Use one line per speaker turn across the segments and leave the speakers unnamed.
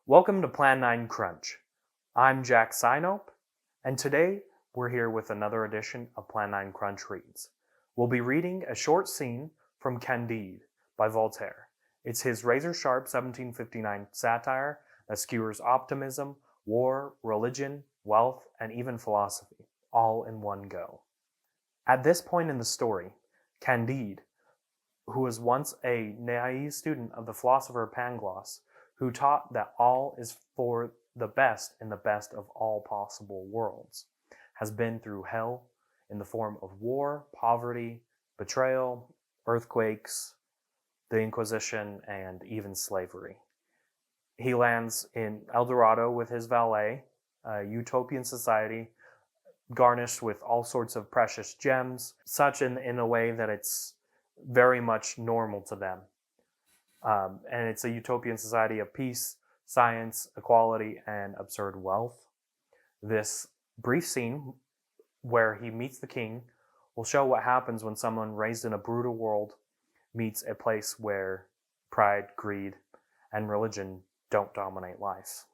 Welcome to Plan9Crunch. I'm Jack Sinope, and today we're here with another edition of Plan9Crunch Reads. We'll be reading a short scene from Candide by Voltaire. It's his razor-sharp 1759 satire that skewers optimism, war, religion, wealth, and even philosophy, all in one go. At this point in the story, Candide, who was once a naive student of the philosopher Pangloss, who taught that all is for the best in the best of all possible worlds, has been through hell in the form of war, poverty, betrayal, earthquakes, the Inquisition, and even slavery. He lands in El Dorado with his valet, a utopian society garnished with all sorts of precious gems, such in a way that it's very much normal to them. And it's a utopian society of peace, science, equality, and absurd wealth. This brief scene where he meets the king will show what happens when someone raised in a brutal world meets a place where pride, greed, and religion don't dominate life.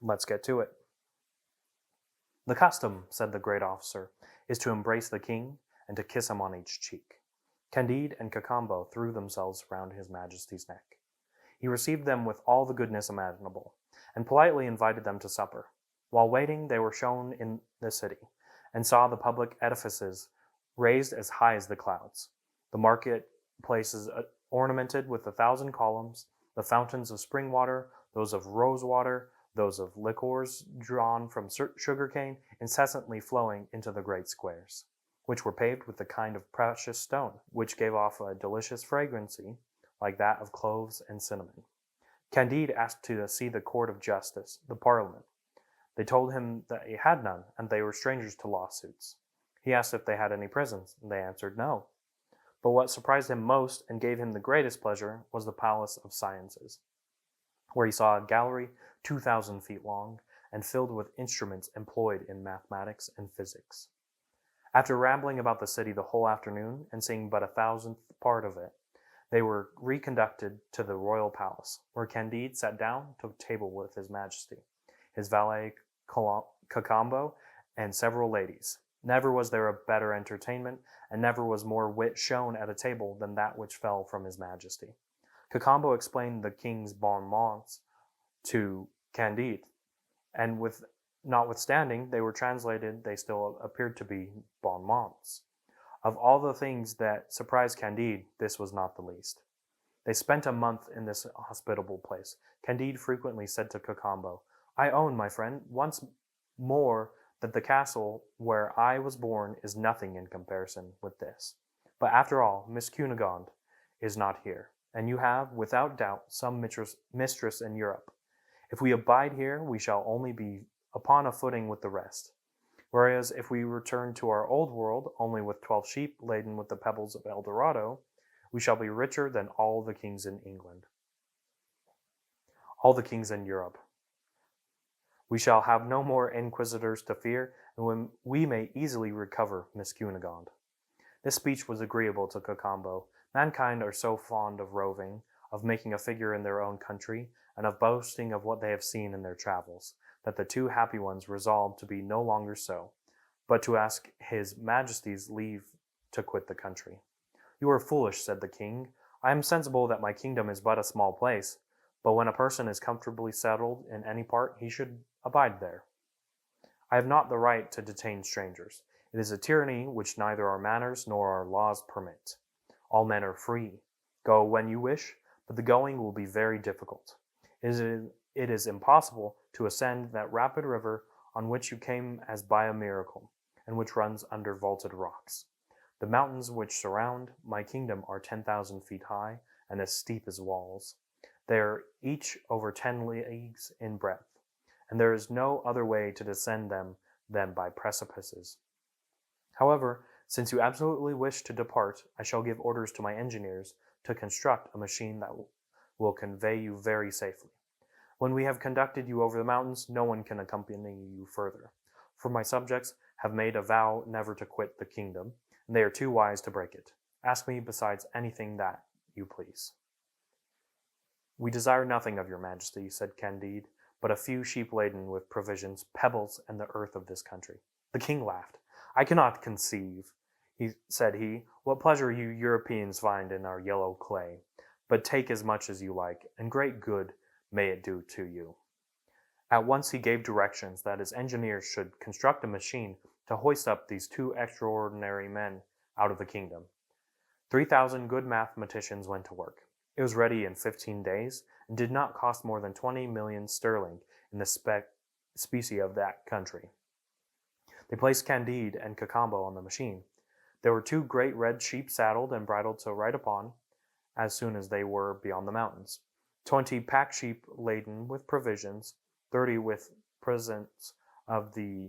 Let's get to it. "The custom," said the great officer, "is to embrace the king and to kiss him on each cheek." Candide and Cacambo threw themselves round his majesty's neck. He received them with all the goodness imaginable, and politely invited them to supper. While waiting, they were shown in the city, and saw the public edifices raised as high as the clouds, the market places ornamented with 1,000 columns, the fountains of spring water, those of rose water, those of liquors drawn from sugarcane, incessantly flowing into the great squares, which were paved with a kind of precious stone, which gave off a delicious fragrancy, like that of cloves and cinnamon. Candide asked to see the court of justice, the parliament. They told him that he had none, and they were strangers to lawsuits. He asked if they had any prisons, and they answered no. But what surprised him most and gave him the greatest pleasure was the Palace of Sciences, where he saw a gallery 2,000 feet long and filled with instruments employed in mathematics and physics. After rambling about the city the whole afternoon and seeing but 1,000th part of it, they were reconducted to the royal palace, where Candide sat down to table with his majesty, his valet Cacambo, and several ladies. Never was there a better entertainment, and never was more wit shown at a table than that which fell from his majesty. Cacambo explained the king's bon mots to Candide, and notwithstanding they were translated, they still appeared to be bon mots. Of all the things that surprised Candide, this was not the least. They spent a month in this hospitable place. Candide frequently said to Cacambo, "I own, my friend, once more that the castle where I was born is nothing in comparison with this. But after all, Miss Cunegonde is not here, and you have, without doubt, some mistress in Europe. If we abide here, we shall only be upon a footing with the rest. Whereas if we return to our old world, only with 12 sheep laden with the pebbles of El Dorado, we shall be richer than all the kings in England, all the kings in Europe. We shall have no more inquisitors to fear, and we may easily recover Miss Cunegonde." This speech was agreeable to Cacambo. Mankind are so fond of roving, of making a figure in their own country, and of boasting of what they have seen in their travels, that the two happy ones resolved to be no longer so, but to ask his majesty's leave to quit the country. "You are foolish," said the king. "I am sensible that my kingdom is but a small place, but when a person is comfortably settled in any part, he should abide there. I have not the right to detain strangers. It is a tyranny which neither our manners nor our laws permit. All men are free. Go when you wish, but the going will be very difficult. It is impossible to ascend that rapid river on which you came as by a miracle, and which runs under vaulted rocks. The mountains which surround my kingdom are 10,000 feet high and as steep as walls. They are each over 10 leagues in breadth, and there is no other way to descend them than by precipices. However, since you absolutely wish to depart, I shall give orders to my engineers to construct a machine that will convey you very safely. When we have conducted you over the mountains, no one can accompany you further, for my subjects have made a vow never to quit the kingdom, and they are too wise to break it. Ask me besides anything that you please." "We desire nothing of your majesty," said Candide, but a few sheep laden with provisions, pebbles, and the earth of this country. The king laughed. I cannot conceive, said he, what pleasure you Europeans find in our yellow clay, but take as much as you like, and great good may it do to you. At once he gave directions that his engineers should construct a machine to hoist up these two extraordinary men out of the kingdom. 3,000 good mathematicians went to work. It was ready in 15 days and did not cost more than 20 million sterling in the specie of that country. They placed Candide and Cacambo on the machine. There were 2 great red sheep saddled and bridled to ride upon as soon as they were beyond the mountains. 20 pack sheep laden with provisions, 30 with presents of the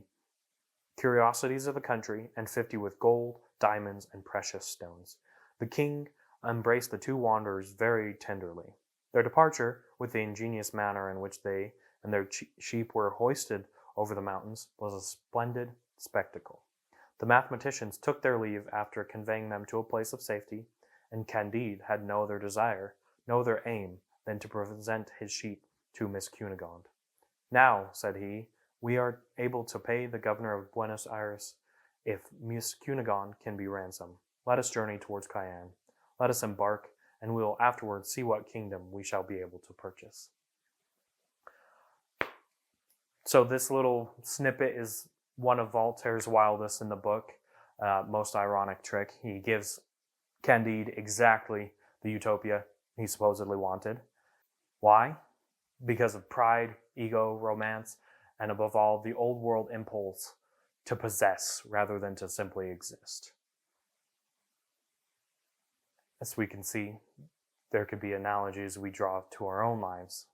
curiosities of the country, and 50 with gold, diamonds, and precious stones. The king embraced the 2 wanderers very tenderly. Their departure, with the ingenious manner in which they and their sheep were hoisted over the mountains, was a splendid spectacle. The mathematicians took their leave after conveying them to a place of safety, and Candide had no other desire, no other aim, than to present his sheep to Miss Cunegonde. Now, said he, we are able to pay the governor of Buenos Aires if Miss Cunegonde can be ransomed. Let us journey towards Cayenne. Let us embark, and we will afterwards see what kingdom we shall be able to purchase. So this little snippet is one of Voltaire's wildest in the book, most ironic trick. He gives Candide exactly the utopia he supposedly wanted. Why? Because of pride, ego, romance, and above all, the old world impulse to possess rather than to simply exist. As we can see, there could be analogies we draw to our own lives.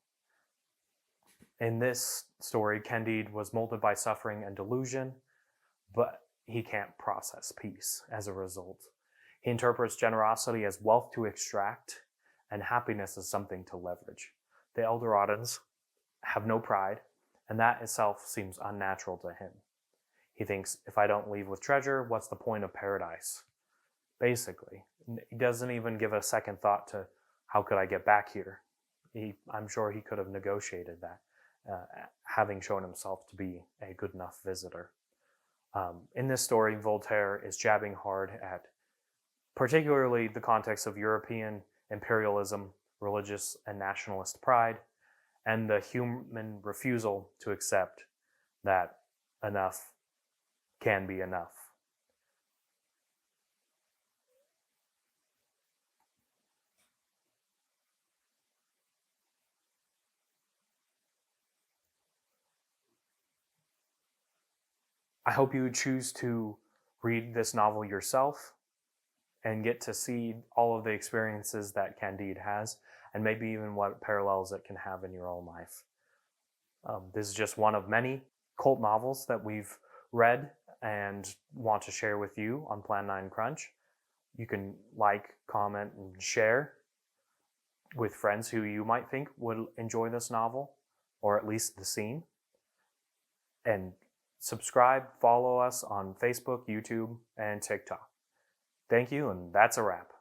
In this story, Candide was molded by suffering and delusion, but he can't process peace as a result. He interprets generosity as wealth to extract and happiness as something to leverage. The Eldoradans have no pride, and that itself seems unnatural to him. He thinks, if I don't leave with treasure, what's the point of paradise? Basically, he doesn't even give a second thought to how could I get back here. I'm sure he could have negotiated that, having shown himself to be a good enough visitor. In this story, Voltaire is jabbing hard at particularly the context of European imperialism, religious and nationalist pride, and the human refusal to accept that enough can be enough. I hope you choose to read this novel yourself and get to see all of the experiences that Candide has, and maybe even what parallels it can have in your own life. This is just one of many cult novels that we've read and want to share with you on Plan9Crunch. You can like, comment, and share with friends who you might think would enjoy this novel, or at least the scene. And subscribe, follow us on Facebook, YouTube, and TikTok. Thank you, and that's a wrap.